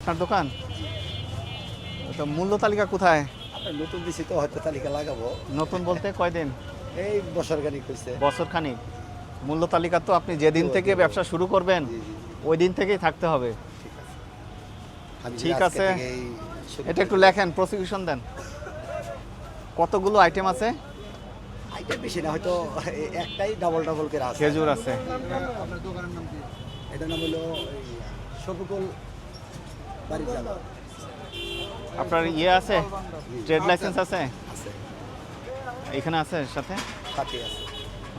আপনার দোকান? তো মূল্য তালিকা কোথায়? আপনার নতুন দিছি তো হয়তো তালিকা লাগাবো। নতুন বলতে কয়দিন? এই বছর খানিক হয়েছে। বছর খানিক। মূল্য তালিকা তো আপনি যেদিন থেকে ব্যবসা শুরু করবেন জি, জি, ওই দিন থেকেই থাকতে হবে। ঠিক আছে। আমি ঠিক আজকে আছে। থেকেই শুরু এটা একটু লেখেন, প্রসিকিউশন দেন। কতগুলো আইটেম আছে? আইটেম বেশি না, হয়তো একটাই ডাবল ডাবল করে আছে। খেজুর আছে। আপনার দোকানের নাম কি? এটার নাম হলো শফিকুল বাড়ির জালা। আপনার ইয়ে আছে, ট্রেড লাইসেন্স আছে? আছে, এখানে আছে সাথে? সাথে আছে।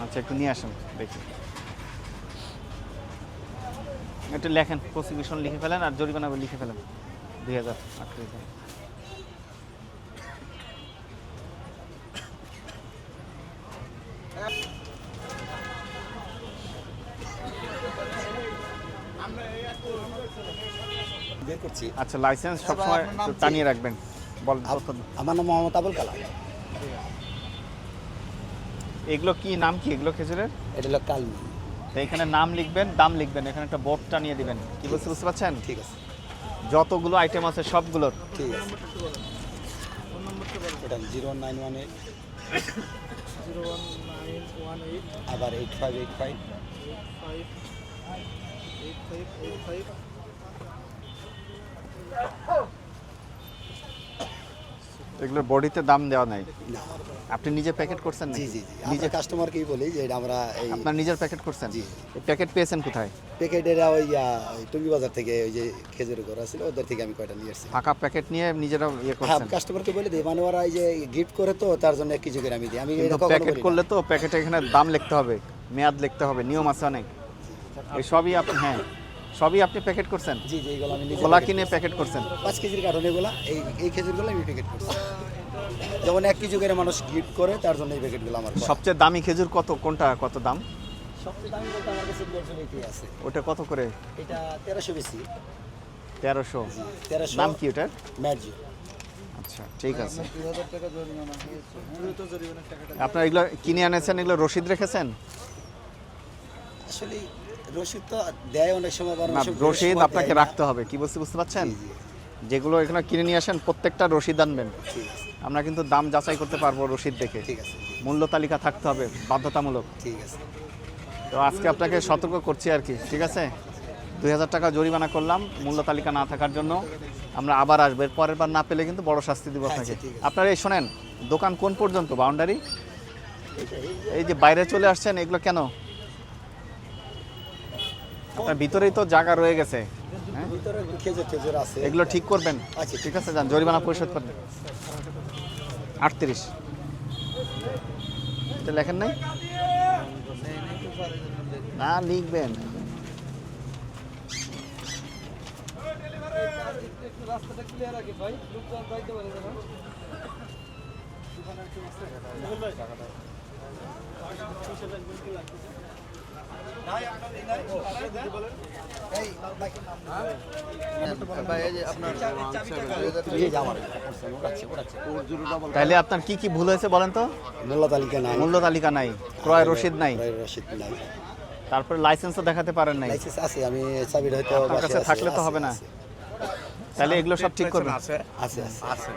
আচ্ছা, একটু নিয়ে আসেন দেখি। একটু লেখেন, প্রসিকিউশন লিখে ফেলেন আর জরিমানা লিখে ফেলেন 2038। বের করছি। আচ্ছা, লাইসেন্স সবসময় একটু টানিয়ে রাখবেন। বল। আমার নাম মোহাম্মদ আবুল কালাম। এগুলো কি নাম কি এগুলো খেজুরের? এটা হলো কালমি। তো এখানে নাম লিখবেন, দাম লিখবেন, এখানে একটা বোর্ড টানিয়ে দিবেন। কি বলতে বুঝতে পারছেন? ঠিক আছে, যতগুলো আইটেম আছে সবগুলোর। ঠিক আছে। এটা 0191 আবার 8585 এগুলোর বডিতে দাম দেওয়া নাই। না। আপনি নিজে প্যাকেট করছেন জি নাকি? জি জি, নিজে কাস্টমারকেই বলি যে এটা আমরা এই আপনার নিজের প্যাকেট করছেন? জি। এই প্যাকেট পেয়েছেন কোথায়? প্যাকেটেরা ওই টুঙ্গি বাজার থেকে ওই যে খেজুরের ঘর ছিল ওদের থেকে আমি কয়টা নিয়ে আসছি। ফাঁকা প্যাকেট নিয়ে নিজেরা ইয়ে হ্যাঁ, করছেন? কাস্টমারকে বলে দিই, মানে ওরা এই যে গিফট করে তো তার জন্য কিছু করে আমি দিই। আমি কিন্তু এটা কখনো প্যাকেট বলি না। করলে তো প্যাকেটে এখানে দাম লিখতে হবে, মেয়াদ লিখতে হবে, নিয়ম আছে অনেক। এই সবই আপনি, হ্যাঁ সবই আপনি প্যাকেট করছেন? জি জি, এগুলো আমি নিজে খোলা কিনে প্যাকেট করছেন? 5 কেজির কার্টন এগুলা, এই খেজুরগুলো আমি প্যাকেট করছি। যেমন 1 কেজি করে মানুষ গিফট করে তার জন্য এই প্যাকেটগুলো আমার করা। সবচেয়ে দামি খেজুর কত, কোনটা কত দাম? সবচেয়ে দামি বলতে আমার কাছে বর্জনীতি আছে। ওটা কত করে? এটা 1300 বেশি। 1300। 1300 নাম কি ওটার? ম্যাজিক। আচ্ছা, ঠিক আছে। 2000 টাকা জরিমানা হয়েছে। দ্রুত জরিমানার টাকাটা আপনার এগুলো কিনে এনেছেন, এগুলো রসিদ রেখেছেন? আসলে রসিদ তো দেয় অনেক সময়, আবার না, অনেক সময় রসিদ দেয় আপনাকে না। রাখতে হবে। কি বলতে বুঝতে পারছেন? জি, জি, যেগুলো এখানে কিনে নিয়ে আসেন প্রত্যেকটা রসিদ আনবেন। ঠিক আছে, আমরা কিন্তু দাম যাচাই করতে পারবো রসিদ দেখে। ঠিক আছে, মূল্য তালিকা থাকতে হবে, বাধ্যতামূলক। ঠিক আছে। তো আজকে আপনাকে সতর্ক করছি আর কি, ঠিক আছে? 2000 টাকা জরিমানা করলাম মূল্য তালিকা না থাকার জন্য। আমরা আবার আসবো, এর পরের বার না পেলে কিন্তু বড় শাস্তি দিব আপনাকে। ঠিক আছে। আপনারা এই শোনেন, দোকান কোন পর্যন্ত বাউন্ডারি? এই যে বাইরে চলে আসছেন, এগুলো কেন? আপনার ভিতরেই তো জায়গা রয়ে গেছে। হ্যাঁ, ভিতরে খেজুর খেজুর আছে। এগুলো ঠিক করবেন। আচ্ছা, ঠিক আছে, যান জরিমানা পরিশোধ করবেন। 38 এটা লেখেন নাই? না, লিখবেন। রাস্তাটা ক্লিয়ার রাখি ভাই, লোকজন যাইতে পারে যেন। তাহলে আপনার কি কি ভুল হয়েছে বলেন তো? মূল্য তালিকা নাই, মূল্য তালিকা নাই, ক্রয় রসিদ নাই, ক্রয় রসিদ নাই, তারপরে লাইসেন্সও দেখাতে পারেন নাই। লাইসেন্স আছে, আমি চাবিটা হয়তো আপনার কাছে বাসায় আছে, থাকলে তো আছে, হবে না। আছে, তাহলে এগুলো সব ঠিক করবেন। আছে আছে। আছে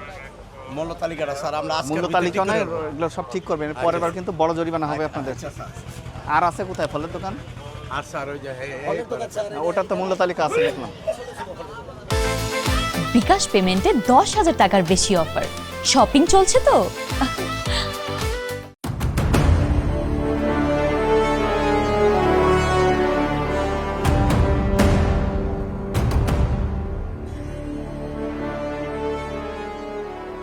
মূল্য তালিকাটা স্যার আমরা আজকে মূল্য তালিকা নয়, এগুলো সব ঠিক করবেন। পরের বার কিন্তু বড় জরিমানা হবে আপনাদের। আর আছে কোথায় ফলের দোকান? আর স্যার ওই যে অনেক দোকান আছে, না, ওটার তো মূল্য তালিকা আছে দেখলাম। বিকাশ পেমেন্টে 10,000 টাকার বেশি অফার। শপিং চলছে তো